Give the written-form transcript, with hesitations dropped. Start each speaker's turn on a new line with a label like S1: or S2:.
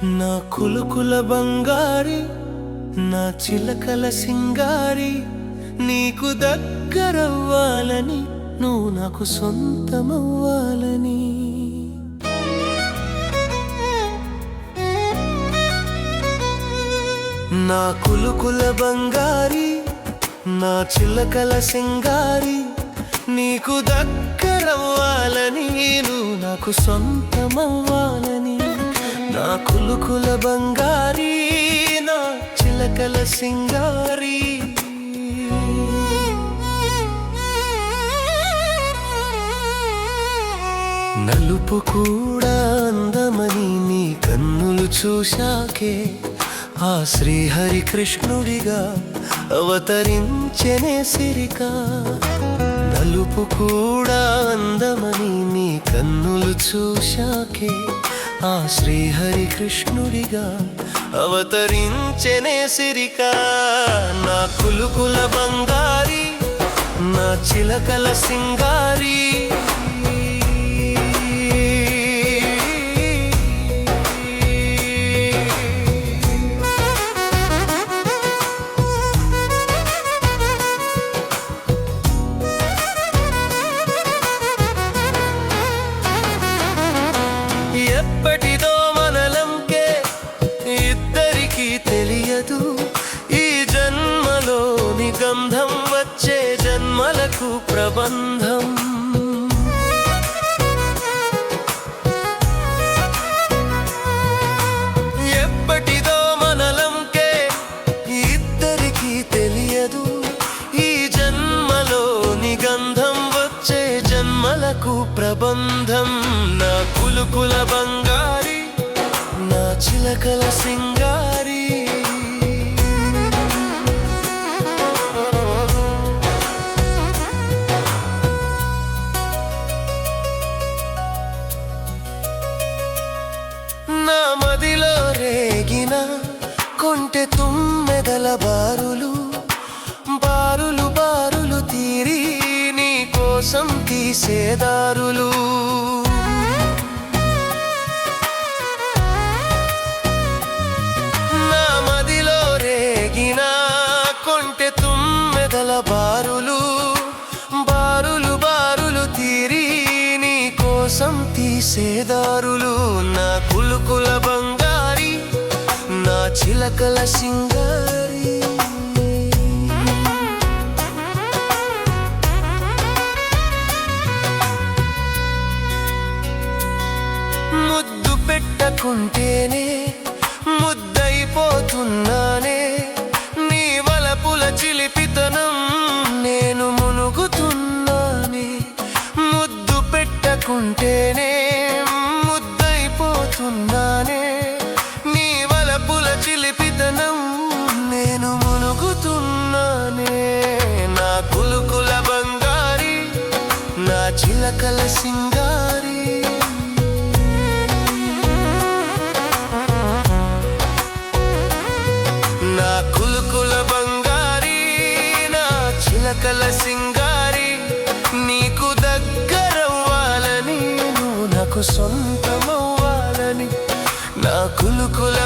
S1: నా కులుకుల బంగారి, నా చిలకల సింగారి, నీకు దగ్గరవ్వాలని, నువ్వు నాకు సొంతమవ్వాలని. నా కులుకుల బంగారి, నా చిలకల సింగారి, నీకు దగ్గరవ్వాలని, నువ్వు నాకు సొంతమవ్వాలని. నా కులుకుల బంగారి, నా చిలకల సింగారి. నలుపు కూడా అందమని నీ కన్నులు చూశాకే, ఆ శ్రీహరి కృష్ణుడిగా అవతరించెనే సిరిక. నలుపు కూడా అందమని నీ కన్నులు చూశాకే, ఆ శ్రీహరి కృష్ణుడిగా అవతరించెనే సిరిక. నా కులుకుల బంగారి, నా చిలకల సింగారి. ఎప్పటిదో మనలంకే ఇద్దరికీ తెలియదు, ఈ జన్మలోని గంధం వచ్చే జన్మలకు ప్రబంధం. ఎప్పటిదో మనలంకే ఇద్దరికీ తెలియదు, ఈ జన్మలోని గంధం వచ్చే జన్మలకు ప్రబంధం. నా కులుకుల బంగారి, నా చిలకల సింగారి. నా మదిలో రేగిన కొంటె తుమ్మెదల బారులు, బారులు బారులు తీరి నీ కోసం తీసేదారులు. నా మదిలో రేగిన కొంటె తుమ్మెదల బారులు, బారులు బారులు తీరి నీ కోసం తీసేదారులు. నా కులుకుల బంగారి, నా చిలకల సింగారి. ముద్దు పెట్టకుంటేనే ముద్దైపోతున్నానే, నీ వలపుల చిలిపితనం నేను మునుగుతున్నానే. ముద్దు పెట్టకుంటేనే ముద్దైపోతున్నానే, నీ వలపుల చిలిపితనం నేను మునుగుతున్నానే. నా కులుకుల బంగారి, నా చిలకల సింగారి. నా కులుకుల బంగారి, నా చిలకల సింగారి, నీకు దగ్గరవ్వాలని, నువ్వు నాకు సొంతమవ్వాలని. నా కులుకుల